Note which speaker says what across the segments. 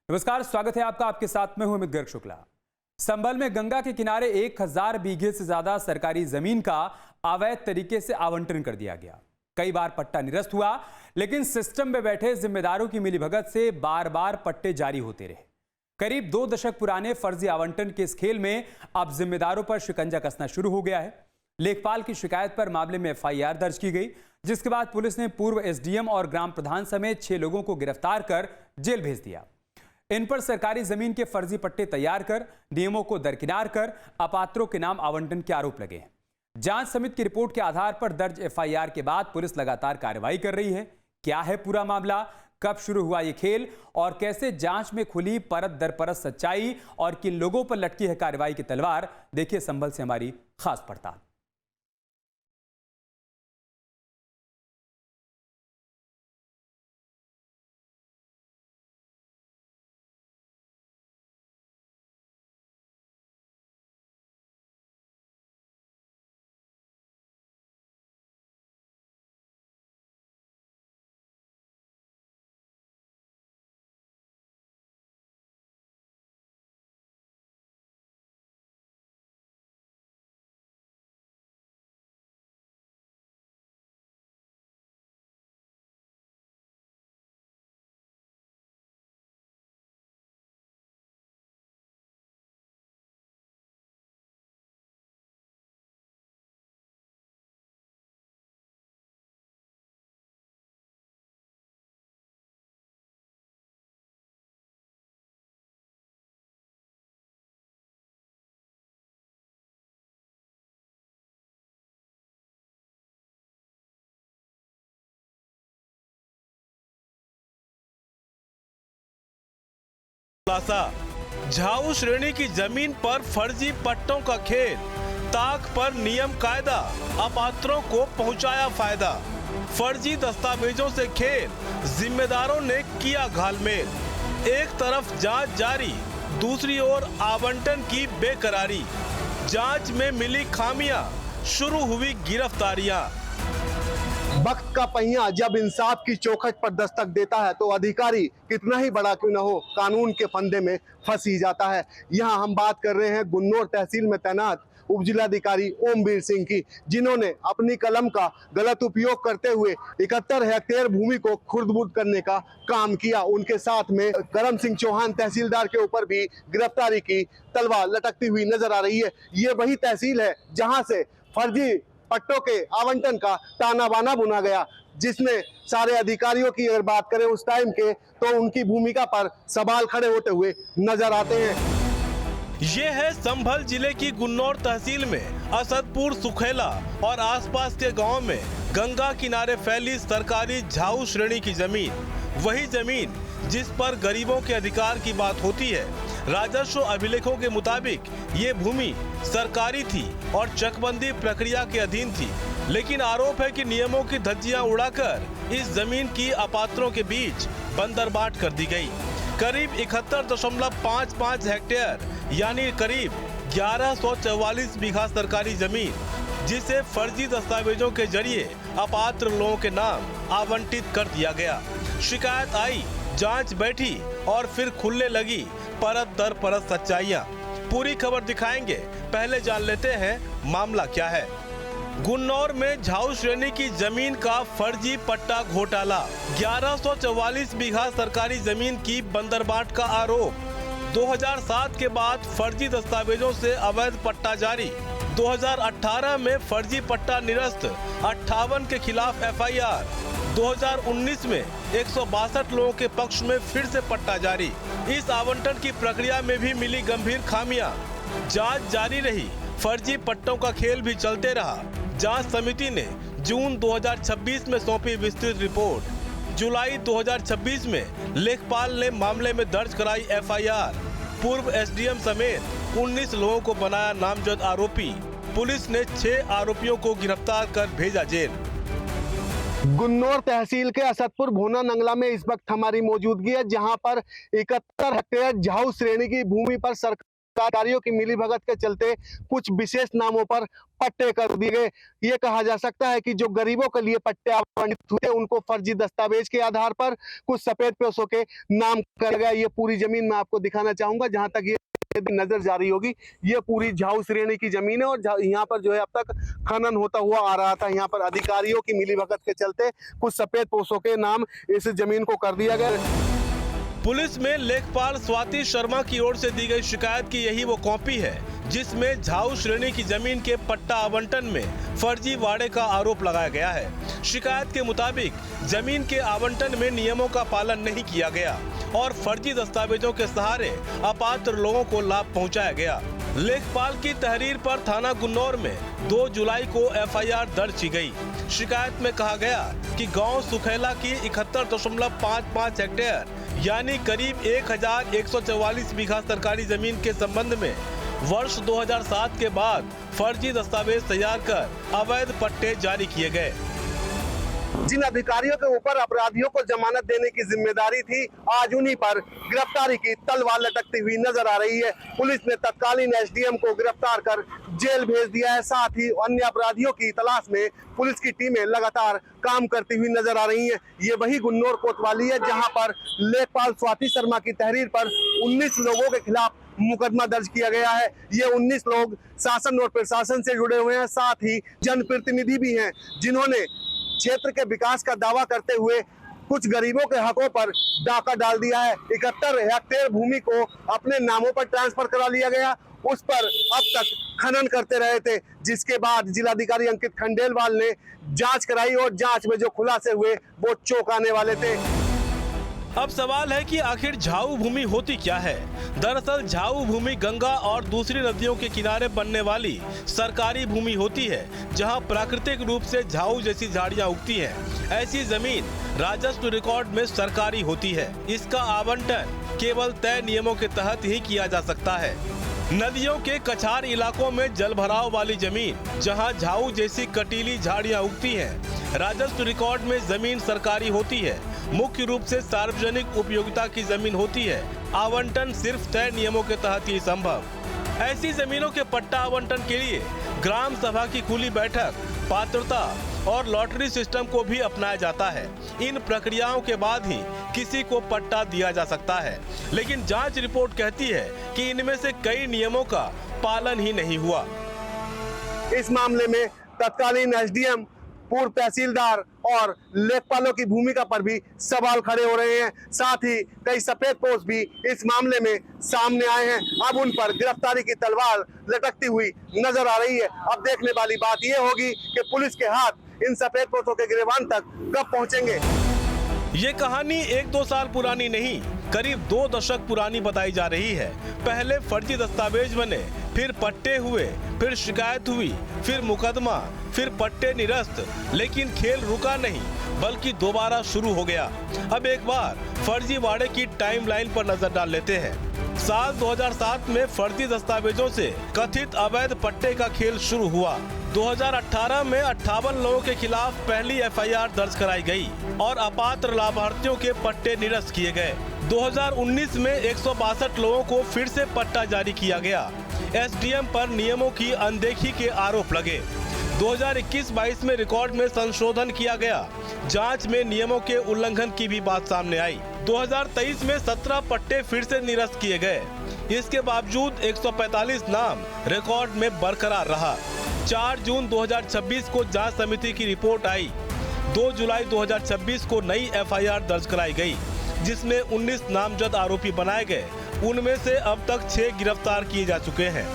Speaker 1: नमस्कार, स्वागत है आपका। आपके साथ में हूं अमित गर्ग शुक्ला। संभल में गंगा के किनारे 1000 बीघे से ज्यादा सरकारी जमीन का अवैध तरीके से आवंटन कर दिया गया। कई बार पट्टा निरस्त हुआ, लेकिन सिस्टम में बैठे जिम्मेदारों की मिलीभगत से बार बार पट्टे जारी होते रहे। करीब 2 दशक पुराने फर्जी आवंटन के इस खेल में अब जिम्मेदारों पर शिकंजा कसना शुरू हो गया है। लेखपाल की शिकायत पर मामले में FIR दर्ज की गई, जिसके बाद पुलिस ने पूर्व SDM और ग्राम प्रधान समेत 6 लोगों को गिरफ्तार कर जेल भेज दिया। इन पर सरकारी जमीन के फर्जी पट्टे तैयार कर नियमों को दरकिनार कर अपात्रों के नाम आवंटन के आरोप लगे हैं। जांच समिति की रिपोर्ट के आधार पर दर्ज FIR के बाद पुलिस लगातार कार्रवाई कर रही है। क्या है पूरा मामला, कब शुरू हुआ ये खेल और कैसे जांच में खुली परत दर परत सच्चाई और किन लोगों पर लटकी है कार्रवाई की तलवार, देखिए संभल से हमारी खास पड़ताल।
Speaker 2: झाऊ श्रेणी की जमीन पर फर्जी पट्टों का खेल, ताक पर नियम कायदा, अपात्रों को पहुंचाया फायदा। फर्जी दस्तावेजों से खेल, जिम्मेदारों ने किया घालमेल। एक तरफ जांच जारी, दूसरी ओर आवंटन की बेकरारी। जांच में मिली खामियां, शुरू हुई गिरफ्तारियां।
Speaker 3: वक्त का पहिया जब इंसाफ की चौखट पर दस्तक देता है तो अधिकारी कितना ही बड़ा क्यों न हो, कानून के फंदे में फंस ही जाता है। यहाँ हम बात कर रहे हैं गुन्नौर तहसील में तैनात उप जिलाधिकारी ओमवीर सिंह की, जिन्होंने अपनी कलम का गलत उपयोग करते हुए 71 हेक्टेयर भूमि को खुर्द-बुर्द करने का काम किया। उनके साथ में करम सिंह चौहान तहसीलदार के ऊपर भी गिरफ्तारी की तलवार लटकती हुई नजर आ रही है। ये वही तहसील है जहाँ से फर्जी पट्टों के आवंटन का ताना बाना बुना गया, जिसमें सारे अधिकारियों की अगर बात करें उस टाइम के, तो उनकी भूमिका पर सवाल खड़े होते हुए नजर आते हैं।
Speaker 2: ये है संभल जिले की गुन्नौर तहसील में असदपुर, सुखेला और आसपास के गांव में गंगा किनारे फैली सरकारी झाऊ श्रेणी की जमीन। वही जमीन जिस पर गरीबों के अधिकार की बात होती है। राजस्व अभिलेखों के मुताबिक ये भूमि सरकारी थी और चकबंदी प्रक्रिया के अधीन थी, लेकिन आरोप है कि नियमों की धज्जियां उड़ाकर इस जमीन की अपात्रों के बीच बंदरबाट कर दी गई। करीब 71.55 हेक्टेयर यानी करीब 1144 बीघा सरकारी जमीन, जिसे फर्जी दस्तावेजों के जरिए अपात्र लोगों के नाम आवंटित कर दिया गया। शिकायत आई, जांच बैठी और फिर खुलने लगी परत दर परत सच्चाइयां। पूरी खबर दिखाएंगे, पहले जान लेते हैं मामला क्या है। गुन्नौर में झाऊ श्रेणी की जमीन का फर्जी पट्टा घोटाला। 1144 बीघा सरकारी जमीन की बंदरबाट का आरोप। 2007 के बाद फर्जी दस्तावेजों से अवैध पट्टा जारी। 2018 में फर्जी पट्टा निरस्त, 58 के खिलाफ FIR। 2019 में 162 लोगों के पक्ष में फिर से पट्टा जारी। इस आवंटन की प्रक्रिया में भी मिली गंभीर खामियां। जांच जारी रही, फर्जी पट्टों का खेल भी चलते रहा। जांच समिति ने जून 2026 में सौंपी विस्तृत रिपोर्ट। जुलाई 2026 में लेखपाल ने मामले में दर्ज कराई FIR। पूर्व SDM समेत 19 लोगों को बनाया नामजद आरोपी। पुलिस ने 6 आरोपियों को गिरफ्तार कर भेजा जेल।
Speaker 3: गुन्नौर तहसील के असदपुर भोना नंगला में इस वक्त हमारी मौजूदगी है, जहां पर 71 हेक्टेयर झाऊ श्रेणी की भूमि पर सरकार अधिकारियों की मिलीभगत के चलते कुछ विशेष नामों पर पट्टे कर दिए गए। ये कहा जा सकता है कि जो गरीबों के लिए पट्टे आवंटित हुए उनको फर्जी दस्तावेज के आधार पर कुछ सफेद पोशों के नाम कर गया। ये पूरी जमीन मैं आपको दिखाना चाहूंगा, जहां तक ये नजर जारी होगी ये पूरी झाऊ श्रेणी की जमीन है और यहाँ पर जो है अब तक खनन होता हुआ आ रहा था। यहाँ पर अधिकारियों की मिलीभगत के चलते कुछ सफेद पोशों के नाम इस जमीन को कर दिया गया।
Speaker 2: पुलिस में लेखपाल स्वाति शर्मा की ओर से दी गई शिकायत की यही वो कॉपी है जिसमें झाऊ श्रेणी की जमीन के पट्टा आवंटन में फर्जी वाड़े का आरोप लगाया गया है। शिकायत के मुताबिक जमीन के आवंटन में नियमों का पालन नहीं किया गया और फर्जी दस्तावेजों के सहारे अपात्र लोगों को लाभ पहुंचाया गया। लेखपाल की तहरीर पर थाना गुन्नौर में 2 जुलाई को एफआईआर दर्ज की गई। शिकायत में कहा गया कि गांव सुखेला की 71.55 हेक्टेयर यानी करीब 1144 बीघा सरकारी जमीन के संबंध में वर्ष 2007 के बाद फर्जी दस्तावेज तैयार कर अवैध पट्टे जारी किए गए।
Speaker 3: जिन अधिकारियों के ऊपर अपराधियों को जमानत देने की जिम्मेदारी थी, आज उन्हीं पर गिरफ्तारी की तलवार लटकती हुई नजर आ रही है। पुलिस ने तत्कालीन एसडीएम को गिरफ्तार कर जेल भेज दिया है। साथ ही अन्य अपराधियों की तलाश में पुलिस की टीमें लगातार काम करती हुई नजर आ रही हैं। ये वही गुन्नौर कोतवाली है जहां पर लेखपाल स्वाति शर्मा की तहरीर पर 19 लोगों के खिलाफ मुकदमा दर्ज किया गया है। ये 19 लोग शासन और प्रशासन से जुड़े हुए हैं, साथ ही जनप्रतिनिधि भी हैं जिन्होंने क्षेत्र के विकास का दावा करते हुए कुछ गरीबों के हकों पर डाका डाल दिया है। 71 हेक्टेयर भूमि को अपने नामों पर ट्रांसफर करा लिया गया, उस पर अब तक खनन करते रहे थे, जिसके बाद जिलाधिकारी अंकित खंडेलवाल ने जांच कराई और जांच में जो खुलासे हुए वो चौंकाने वाले थे।
Speaker 2: अब सवाल है कि आखिर झाऊ भूमि होती क्या है। दरअसल झाऊ भूमि गंगा और दूसरी नदियों के किनारे बनने वाली सरकारी भूमि होती है जहां प्राकृतिक रूप से झाऊ जैसी झाड़ियां उगती हैं। ऐसी जमीन राजस्व रिकॉर्ड में सरकारी होती है। इसका आवंटन केवल तय नियमों के तहत ही किया जा सकता है। नदियों के कछार इलाकों में जलभराव वाली जमीन जहां झाऊ जैसी कटीली झाड़ियां उगती हैं, राजस्व रिकॉर्ड में जमीन सरकारी होती है। मुख्य रूप से सार्वजनिक उपयोगिता की जमीन होती है। आवंटन सिर्फ तय नियमों के तहत ही संभव। ऐसी जमीनों के पट्टा आवंटन के लिए ग्राम सभा की खुली बैठक, पात्रता और लॉटरी सिस्टम को भी अपनाया जाता है। इन प्रक्रियाओं के बाद ही किसी को पट्टा दिया जा सकता है, लेकिन जांच रिपोर्ट कहती है कि इनमें से कई नियमों का पालन ही नहीं हुआ।
Speaker 3: इस मामले में तत्कालीन एसडीएम, पूर्व तहसीलदार और लेखपालों की भूमिका पर भी सवाल खड़े हो रहे हैं। साथ ही कई सफेद पोश भी इस मामले में सामने आए हैं। अब उन पर गिरफ्तारी की तलवार लटकती हुई नजर आ रही है। अब देखने वाली बात यह होगी कि पुलिस के हाथ इन सफेद पोशों के गिरबान तक कब पहुंचेंगे।
Speaker 2: ये कहानी 1-2 साल पुरानी नहीं, करीब 2 दशक पुरानी बताई जा रही है। पहले फर्जी दस्तावेज बने, फिर पट्टे हुए, फिर शिकायत हुई, फिर मुकदमा, फिर पट्टे निरस्त, लेकिन खेल रुका नहीं बल्कि दोबारा शुरू हो गया। अब एक बार फर्जी वाड़े की टाइमलाइन पर नजर डाल लेते हैं। साल 2007 में फर्जी दस्तावेजों से कथित अवैध पट्टे का खेल शुरू हुआ। 2018 में 58 लोगों के खिलाफ पहली एफआईआर दर्ज कराई गई और अपात्र लाभार्थियों के पट्टे निरस्त किए गए। 2019 में 162 लोगों को फिर से पट्टा जारी किया गया। एसडीएम पर नियमों की अनदेखी के आरोप लगे। 2021-22 में रिकॉर्ड में संशोधन किया गया। जांच में नियमों के उल्लंघन की भी बात सामने आई। 2023 में 17 पट्टे फिर से निरस्त किए गए। इसके बावजूद 145 नाम रिकॉर्ड में बरकरार रहा। 4 जून 2026 को जांच समिति की रिपोर्ट आई। 2 जुलाई 2026 को नई एफआईआर दर्ज कराई गई, जिसमें 19 नामजद आरोपी बनाए गए। उनमें से अब तक 6 गिरफ्तार किए जा चुके हैं।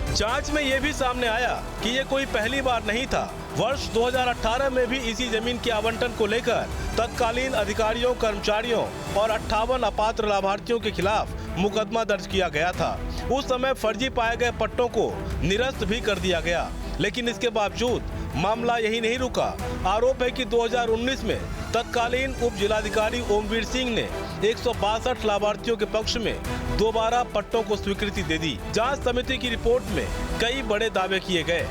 Speaker 2: जांच में ये भी सामने आया कि ये कोई पहली बार नहीं था। वर्ष 2018 में भी इसी जमीन के आवंटन को लेकर तत्कालीन अधिकारियों, कर्मचारियों और 58 अपात्र लाभार्थियों के खिलाफ मुकदमा दर्ज किया गया था। उस समय फर्जी पाए गए पट्टों को निरस्त भी कर दिया गया, लेकिन इसके बावजूद मामला यही नहीं रुका। आरोप है कि 2019 में तत्कालीन उप जिलाधिकारी ओमवीर सिंह ने 162 लाभार्थियों के पक्ष में दोबारा पट्टों को स्वीकृति दे दी। जांच समिति की रिपोर्ट में कई बड़े दावे किए गए।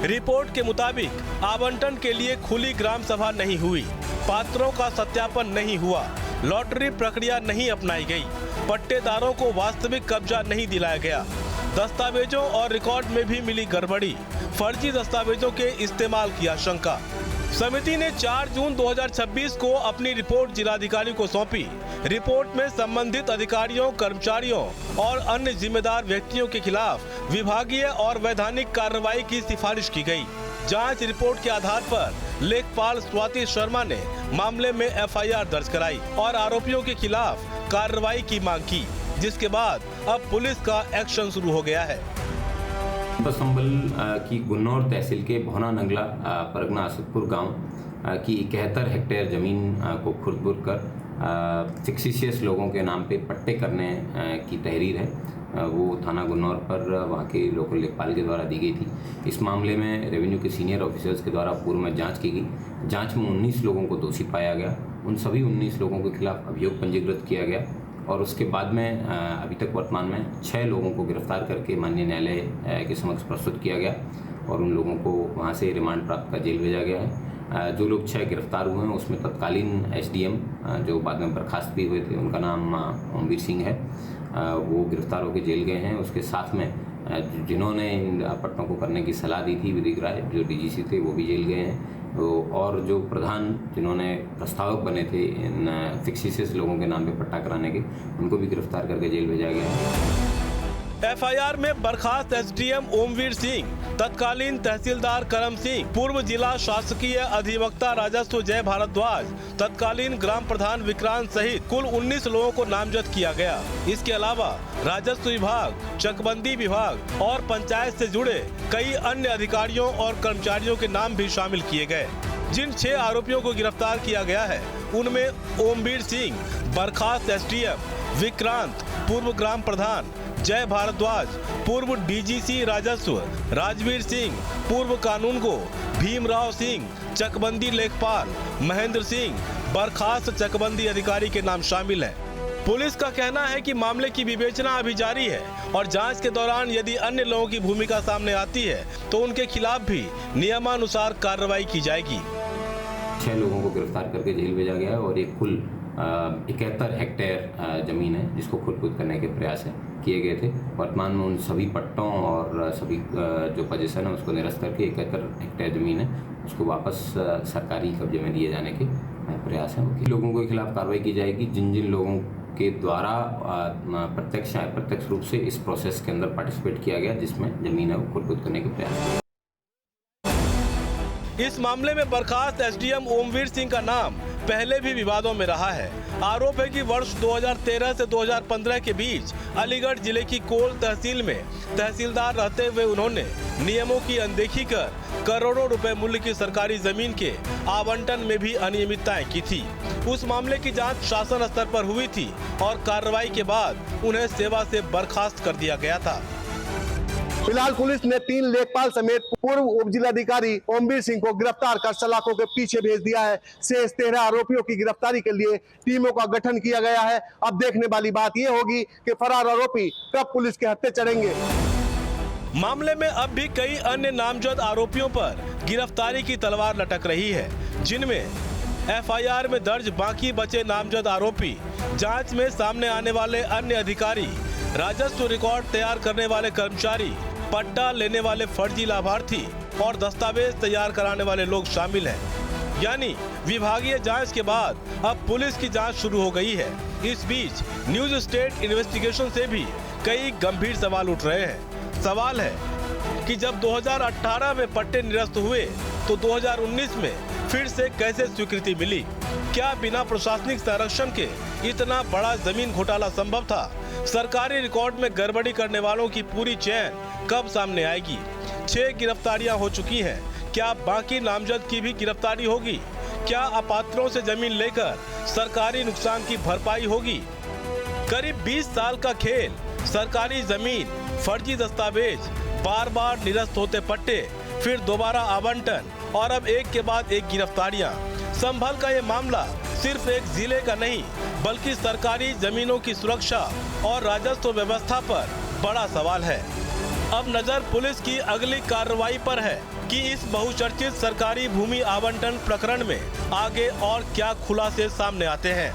Speaker 2: रिपोर्ट के मुताबिक आवंटन के लिए खुली ग्राम सभा नहीं हुई, पात्रों का सत्यापन नहीं हुआ, लॉटरी प्रक्रिया नहीं अपनाई गई, पट्टेदारों को वास्तविक कब्जा नहीं दिलाया गया, दस्तावेजों और रिकॉर्ड में भी मिली गड़बड़ी, फर्जी दस्तावेजों के इस्तेमाल की आशंका। समिति ने 4 जून 2026 को अपनी रिपोर्ट जिलाधिकारी को सौंपी। रिपोर्ट में संबंधित अधिकारियों, कर्मचारियों और अन्य जिम्मेदार व्यक्तियों के खिलाफ विभागीय और वैधानिक कार्रवाई की सिफारिश की गई। जांच रिपोर्ट के आधार पर लेखपाल स्वाति शर्मा ने मामले में एफआईआर दर्ज कराई और आरोपियों के खिलाफ कार्रवाई की मांग की, जिसके बाद अब पुलिस का एक्शन शुरू हो गया है।
Speaker 4: संभल की गुन्नौर तहसील के भौना नंगला परगना असदपुर गांव की 71 हेक्टेयर ज़मीन को खुर्द-बुर्द कर फिक्सिशियस लोगों के नाम पे पट्टे करने की तहरीर है। वो थाना गुन्नौर पर वहाँ के लोकल लेखपाल के द्वारा दी गई थी। इस मामले में रेवेन्यू के सीनियर ऑफिसर्स के द्वारा पूर्व में जांच की गई। जांच में 19 लोगों को दोषी पाया गया। उन सभी 19 लोगों के खिलाफ अभियोग पंजीकृत किया गया और उसके बाद में अभी तक वर्तमान में 6 लोगों को गिरफ्तार करके माननीय न्यायालय के समक्ष प्रस्तुत किया गया और उन लोगों को वहाँ से रिमांड प्राप्त कर जेल भेजा गया है। जो लोग 6 गिरफ्तार हुए हैं उसमें तत्कालीन एसडीएम जो बाद में बर्खास्त भी हुए थे, उनका नाम ओमवीर सिंह है, वो गिरफ्तार होकर जेल गए हैं। उसके साथ में जिन्होंने इन पट्टों को करने की सलाह दी थी, विधिक राय जो डीजीसी थे, वो भी जेल गए हैं। और जो प्रधान जिन्होंने प्रस्तावक बने थे इन फिक्सिशियस लोगों के नाम पे पट्टा कराने के, उनको भी गिरफ्तार करके जेल भेजा गया है।
Speaker 2: एफआईआर में बर्खास्त एसडीएम ओमवीर सिंह, तत्कालीन तहसीलदार करम सिंह, पूर्व जिला शासकीय अधिवक्ता राजस्व जय भारद्वाज, तत्कालीन ग्राम प्रधान विक्रांत सहित कुल 19 लोगों को नामजद किया गया। इसके अलावा राजस्व विभाग, चकबंदी विभाग और पंचायत से जुड़े कई अन्य अधिकारियों और कर्मचारियों के नाम भी शामिल किए गए। जिन 6 आरोपियों को गिरफ्तार किया गया है उनमें ओमवीर सिंह, बर्खास्त एसडीएम, विक्रांत, पूर्व ग्राम प्रधान, जय भारद्वाज, पूर्व डीजीसी राजस्व, राजवीर सिंह, पूर्व कानूनगो, भीमराव सिंह, चकबंदी लेखपाल, महेंद्र सिंह, बर्खास्त चकबंदी अधिकारी के नाम शामिल हैं। पुलिस का कहना है कि मामले की विवेचना अभी जारी है और जांच के दौरान यदि अन्य लोगों की भूमिका सामने आती है तो उनके खिलाफ भी नियमानुसार कार्रवाई की जाएगी।
Speaker 4: 6 लोगों को गिरफ्तार करके जेल भेजा गया है और एक कुल 71 हेक्टेयर ज़मीन है जिसको खुर्द-बुर्द करने के प्रयास किए गए थे। वर्तमान में उन सभी पट्टों और सभी जो पोजीशन है उसको निरस्त करके 71 हेक्टेयर ज़मीन है उसको वापस सरकारी कब्जे में दिए जाने के प्रयास हैं। लोगों के खिलाफ कार्रवाई की जाएगी जिन जिन लोगों के द्वारा प्रत्यक्ष या अप्रत्यक्ष रूप से इस प्रोसेस के अंदर पार्टिसिपेट किया गया, जिसमें ज़मीन है वो खुर्द-बुर्द करने के प्रयास।
Speaker 2: इस मामले में बर्खास्त एसडीएम ओमवीर सिंह का नाम पहले भी विवादों में रहा है। आरोप है कि वर्ष 2013 से 2015 के बीच अलीगढ़ जिले की कोल तहसील में तहसीलदार रहते हुए उन्होंने नियमों की अनदेखी कर करोड़ों रुपए मूल्य की सरकारी जमीन के आवंटन में भी अनियमितताएं की थी। उस मामले की जांच शासन स्तर पर हुई थी और कार्रवाई के बाद उन्हें सेवा से बर्खास्त कर दिया गया था।
Speaker 3: फिलहाल पुलिस ने 3 लेखपाल समेत पूर्व उप जिलाधिकारी ओमवीर सिंह को गिरफ्तार कर सलाखों के पीछे भेज दिया है। शेष 13 आरोपियों की गिरफ्तारी के लिए टीमों का गठन किया गया है। अब देखने वाली बात यह होगी कि फरार आरोपी कब पुलिस के हत्थे चढ़ेंगे।
Speaker 2: मामले में अब भी कई अन्य नामजद आरोपियों पर गिरफ्तारी की तलवार लटक रही है, जिनमें एफआईआर में दर्ज बाकी बचे नामजद आरोपी, जांच में सामने आने वाले अन्य अधिकारी, राजस्व रिकॉर्ड तैयार करने वाले कर्मचारी, पट्टा लेने वाले फर्जी लाभार्थी और दस्तावेज तैयार कराने वाले लोग शामिल हैं। यानी विभागीय जांच के बाद अब पुलिस की जांच शुरू हो गई है। इस बीच न्यूज स्टेट इन्वेस्टिगेशन से भी कई गंभीर सवाल उठ रहे हैं। सवाल है कि जब 2018 में पट्टे निरस्त हुए तो 2019 में फिर से कैसे स्वीकृति मिली? क्या बिना प्रशासनिक संरक्षण के इतना बड़ा जमीन घोटाला संभव था? सरकारी रिकॉर्ड में गड़बड़ी करने वालों की पूरी चेन कब सामने आएगी? 6 गिरफ्तारियां हो चुकी हैं। क्या बाकी नामजद की भी गिरफ्तारी होगी? क्या अपात्रों से जमीन लेकर सरकारी नुकसान की भरपाई होगी? करीब 20 साल का खेल, सरकारी जमीन, फर्जी दस्तावेज, बार बार निरस्त होते पट्टे, फिर दोबारा आवंटन और अब एक के बाद एक गिरफ्तारियां। संभल का ये मामला सिर्फ एक जिले का नहीं बल्कि सरकारी जमीनों की सुरक्षा और राजस्व व्यवस्था पर बड़ा सवाल है। अब नजर पुलिस की अगली कार्रवाई पर है कि इस बहुचर्चित सरकारी भूमि आवंटन प्रकरण में आगे और क्या खुलासे सामने आते हैं।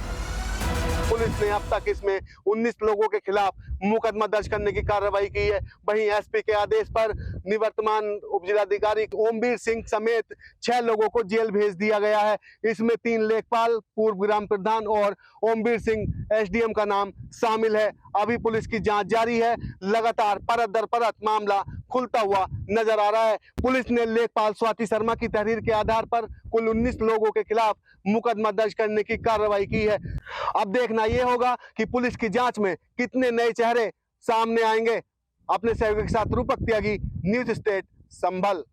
Speaker 3: पुलिस ने अब तक इसमें 19 लोगों के खिलाफ मुकदमा दर्ज करने की कार्रवाई की है। वहीं एसपी के आदेश पर निवर्तमान उपजिलाधिकारी ओमवीर सिंह समेत 6 लोगों को जेल भेज दिया गया है। इसमें 3 लेखपाल, पूर्व ग्राम प्रधान और ओमवीर सिंह एसडीएम का नाम शामिल है। अभी पुलिस की जांच जारी है। लगातार परत दर परत मामला खुलता हुआ नजर आ रहा है। पुलिस ने लेखपाल स्वाति शर्मा की तहरीर के आधार पर कुल 19 लोगों के खिलाफ मुकदमा दर्ज करने की कार्रवाई की है। अब देखना यह होगा कि पुलिस की जांच में कितने नए चेहरे सामने आएंगे। अपने सहयोगी के साथ रूपक त्यागी, न्यूज स्टेट संभल।